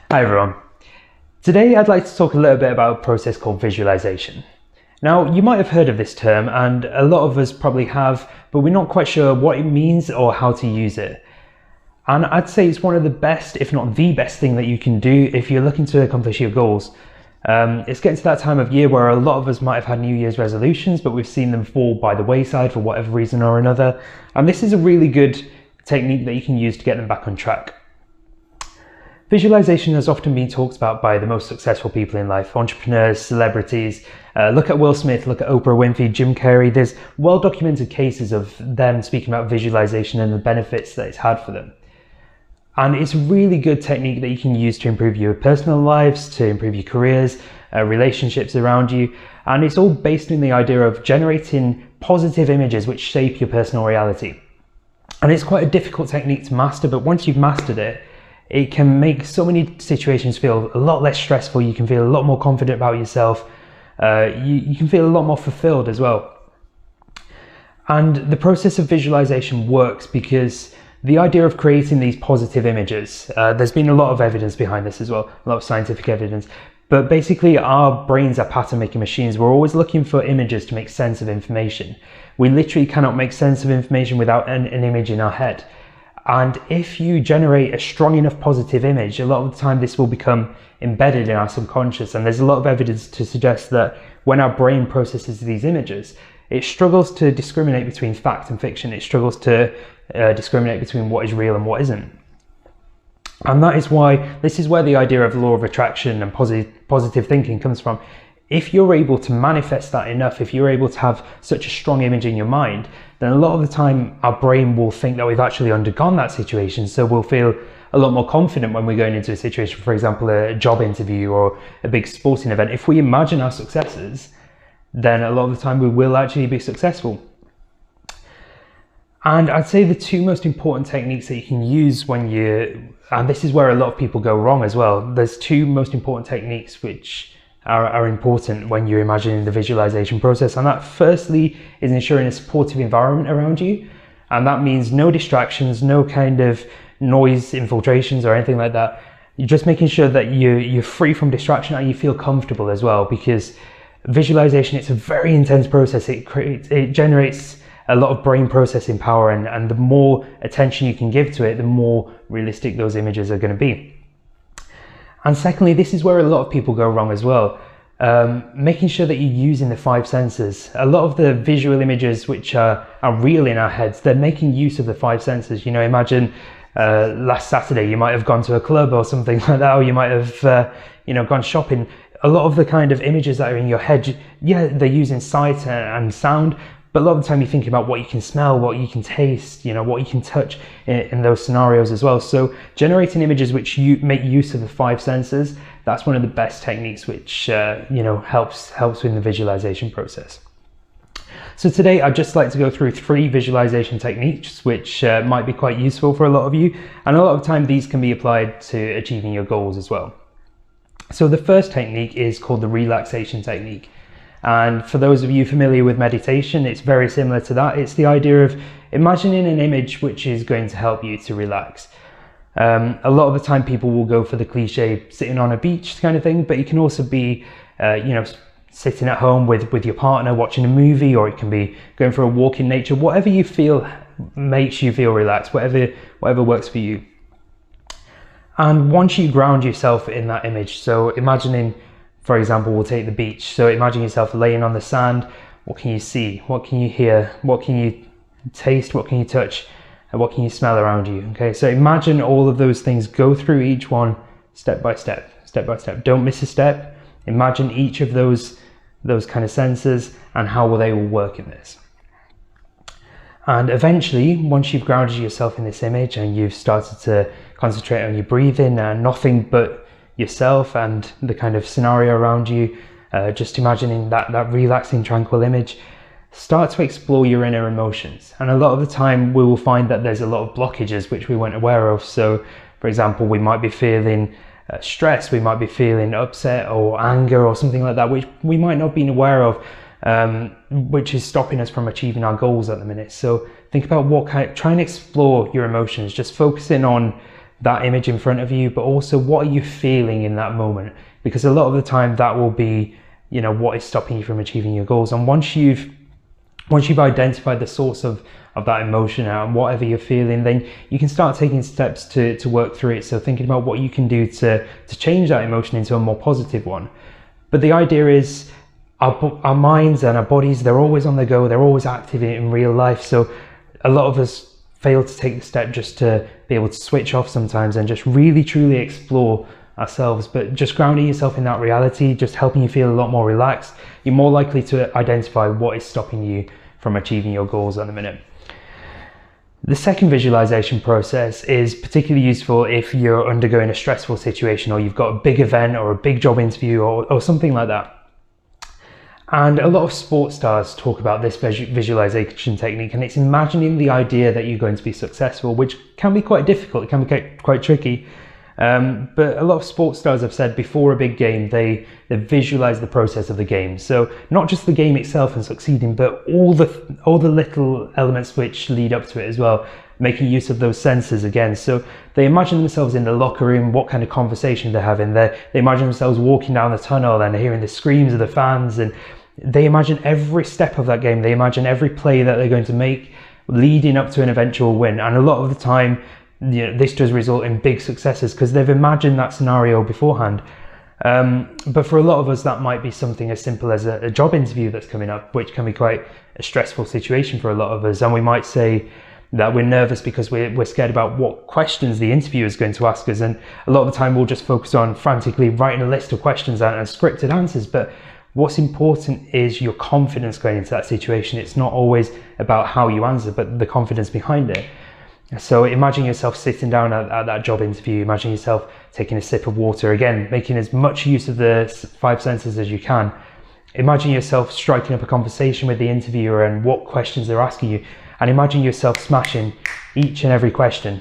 Hi everyone. Today I'd like to talk a little bit about a process called visualization. Now, you might have heard of this term, and a lot of us probably have, but we're not quite sure what it means or how to use it. And I'd say it's one of the best, if not the best thing that you can do if you're looking to accomplish your goals. It's getting to that time of year where a lot of us might have had New Year's resolutions, but we've seen them fall by the wayside for whatever reason or another. And this is a really good technique that you can use to get them back on track. Visualization has often been talked about by the most successful people in life, entrepreneurs, celebrities. Look at Will Smith, look at Oprah Winfrey, Jim Carrey. There's well-documented cases of them speaking about visualization and the benefits that it's had for them. And it's a really good technique that you can use to improve your personal lives, to improve your careers, relationships around you. And it's all based on the idea of generating positive images which shape your personal reality. And it's quite a difficult technique to master, but once you've mastered it, it can make so many situations feel a lot less stressful. You can feel a lot more confident about yourself. You can feel a lot more fulfilled as well. And the process of visualization works because the idea of creating these positive images, there's been a lot of evidence behind this as well, a lot of scientific evidence. But basically our brains are pattern making machines. We're always looking for images to make sense of information. We literally cannot make sense of information without an image in our head. And if you generate a strong enough positive image, a lot of the time this will become embedded in our subconscious. And there's a lot of evidence to suggest that when our brain processes these images, it struggles to discriminate between fact and fiction. It struggles to discriminate between what is real and what isn't. And that is why, this is where the idea of law of attraction and positive thinking comes from. If you're able to manifest that enough, if you're able to have such a strong image in your mind, then a lot of the time our brain will think that we've actually undergone that situation. So we'll feel a lot more confident when we're going into a situation, for example, a job interview or a big sporting event. If we imagine our successes, then a lot of the time we will actually be successful. And I'd say the two most important techniques that you can use and this is where a lot of people go wrong as well. There's two most important techniques which are important when you're imagining the visualization process. And that firstly is ensuring a supportive environment around you. And that means no distractions, no kind of noise infiltrations or anything like that. You're just making sure that you're free from distraction and you feel comfortable as well, because visualization, it's a very intense process. It generates a lot of brain processing power, and the more attention you can give to it, the more realistic those images are going to be. And secondly, this is where a lot of people go wrong as well. Making sure that you're using the five senses. A lot of the visual images which are real in our heads, they're making use of the five senses. You know, imagine last Saturday you might have gone to a club or something like that, or you might have gone shopping. A lot of the kind of images that are in your head, yeah, they're using sight and sound, but a lot of the time you're thinking about what you can smell, what you can taste, what you can touch in those scenarios as well. So generating images which you make use of the five senses, that's one of the best techniques which helps in the visualization process. So today I'd just like to go through 3 visualization techniques which might be quite useful for a lot of you, and a lot of time these can be applied to achieving your goals as well. So the first technique is called the relaxation technique. And for those of you familiar with meditation, it's very similar to that. It's the idea of imagining an image which is going to help you to relax. A lot of the time people will go for the cliche sitting on a beach kind of thing, but it can also be sitting at home with your partner watching a movie, or it can be going for a walk in nature. Whatever you feel makes you feel relaxed, whatever works for you. And once you ground yourself in that image, so imagining, for example, we'll take the beach. So imagine yourself laying on the sand. What can you see? What can you hear? What can you taste? What can you touch? And what can you smell around you? Okay, so imagine all of those things. Go through each one step by step, step by step. Don't miss a step. Imagine each of those kind of senses and how they will work in this. And eventually, once you've grounded yourself in this image and you've started to concentrate on your breathing and nothing but yourself and the kind of scenario around you, just imagining that relaxing, tranquil image, start to explore your inner emotions. And a lot of the time we will find that there's a lot of blockages which we weren't aware of. So for example, we might be feeling stress, we might be feeling upset or anger or something like that, which we might not have been aware of, which is stopping us from achieving our goals at the minute. So think about try and explore your emotions, just focusing on that image in front of you, but also what are you feeling in that moment? Because a lot of the time that will be, you know, what is stopping you from achieving your goals. And once you've identified the source of that emotion and whatever you're feeling, then you can start taking steps to work through it. So thinking about what you can do to change that emotion into a more positive one. But the idea is our minds and our bodies, they're always on the go, they're always active in real life. So a lot of us fail to take the step just to be able to switch off sometimes and just really truly explore ourselves. But just grounding yourself in that reality, just helping you feel a lot more relaxed, you're more likely to identify what is stopping you from achieving your goals at the minute. The second visualization process is particularly useful if you're undergoing a stressful situation, or you've got a big event or a big job interview or something like that. And a lot of sports stars talk about this visualization technique, and it's imagining the idea that you're going to be successful, which can be quite difficult, it can be quite tricky. But a lot of sports stars have said before a big game, they visualize the process of the game. So not just the game itself and succeeding, but all the little elements which lead up to it as well, making use of those senses again. So they imagine themselves in the locker room, what kind of conversation they're having there. They imagine themselves walking down the tunnel and hearing the screams of the fans, and they imagine every step of that game. They imagine every play that they're going to make leading up to an eventual win. And a lot of the time, you know, this does result in big successes because they've imagined that scenario beforehand. But for a lot of us, that might be something as simple as a job interview that's coming up, which can be quite a stressful situation for a lot of us. And we might say that we're nervous because we're scared about what questions the interviewer is going to ask us. And a lot of the time we'll just focus on frantically writing a list of questions and scripted answers. But what's important is your confidence going into that situation. It's not always about how you answer, but the confidence behind it. So imagine yourself sitting down at that job interview, imagine yourself taking a sip of water, again, making as much use of the 5 senses as you can. Imagine yourself striking up a conversation with the interviewer and what questions they're asking you, and imagine yourself smashing each and every question.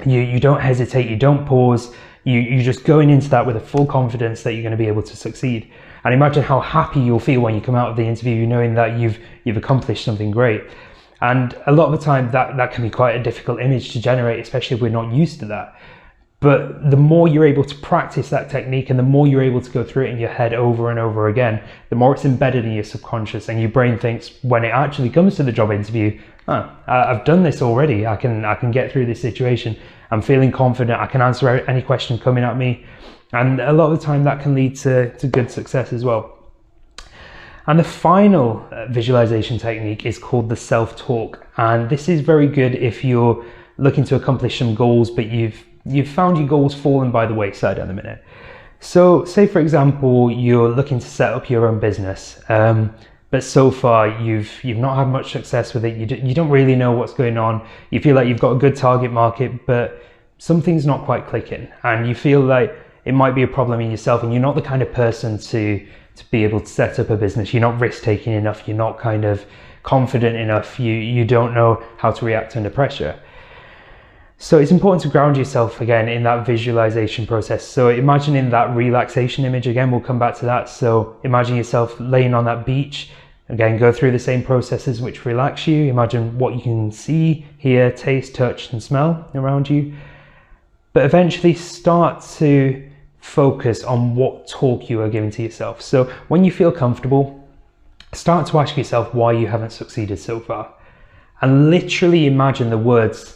You don't hesitate, you don't pause, you're just going into that with a full confidence that you're going to be able to succeed. And imagine how happy you'll feel when you come out of the interview knowing that you've accomplished something great. And a lot of the time that can be quite a difficult image to generate, especially if we're not used to that. But the more you're able to practice that technique and the more you're able to go through it in your head over and over again, the more it's embedded in your subconscious, and your brain thinks when it actually comes to the job interview, I've done this already, I can get through this situation, I'm feeling confident, I can answer any question coming at me. And a lot of the time that can lead to good success as well. And the final visualization technique is called the self-talk. And this is very good if you're looking to accomplish some goals, but you've found your goals fallen by the wayside at the minute. So say, for example, you're looking to set up your own business, but so far you've not had much success with it. You don't really know what's going on. You feel like you've got a good target market, but something's not quite clicking, and you feel like it might be a problem in yourself, and you're not the kind of person to be able to set up a business. You're not risk-taking enough, you're not kind of confident enough, you don't know how to react under pressure. So it's important to ground yourself again in that visualization process. So imagining that relaxation image again, we'll come back to that. So imagine yourself laying on that beach. Again, go through the same processes which relax you. Imagine what you can see, hear, taste, touch, and smell around you. But eventually start to focus on what talk you are giving to yourself. So when you feel comfortable, start to ask yourself why you haven't succeeded so far, and literally imagine the words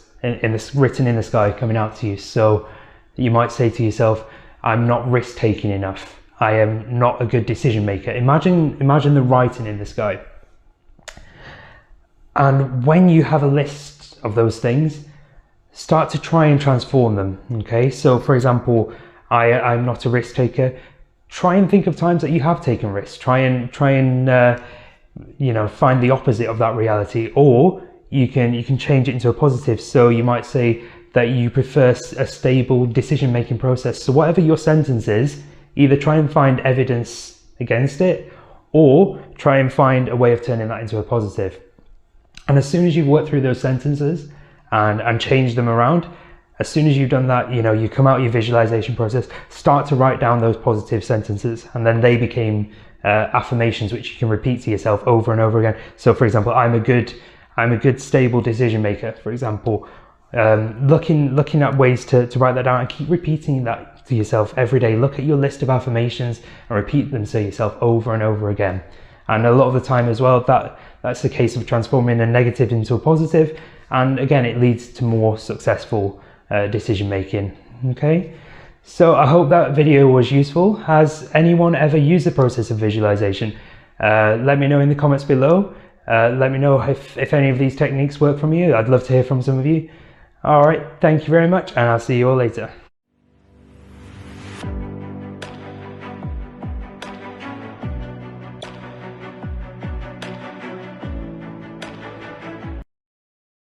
written in the sky coming out to you. So you might say to yourself, I'm not risk-taking enough, I am not a good decision maker. Imagine the writing in the sky. And when you have a list of those things, start to try and transform them. Okay, so for example, I'm not a risk taker. Try and think of times that you have taken risks. Try and find the opposite of that reality, or you can change it into a positive. So you might say that you prefer a stable decision-making process. So whatever your sentence is, either try and find evidence against it, or try and find a way of turning that into a positive. And as soon as you've worked through those sentences and changed them around, as soon as you've done that, you come out of your visualization process, start to write down those positive sentences, and then they became affirmations which you can repeat to yourself over and over again. So for example, I'm a good stable decision maker, for example. Looking at ways to write that down and keep repeating that to yourself every day. Look at your list of affirmations and repeat them to yourself over and over again. And a lot of the time as well, that's the case of transforming a negative into a positive. And again, it leads to more successful decision making. Okay, so I hope that video was useful. Has anyone ever used the process of visualization? Let me know in the comments below. Let me know if any of these techniques work from you. I'd love to hear from some of you. All right, thank you very much, and I'll see you all later.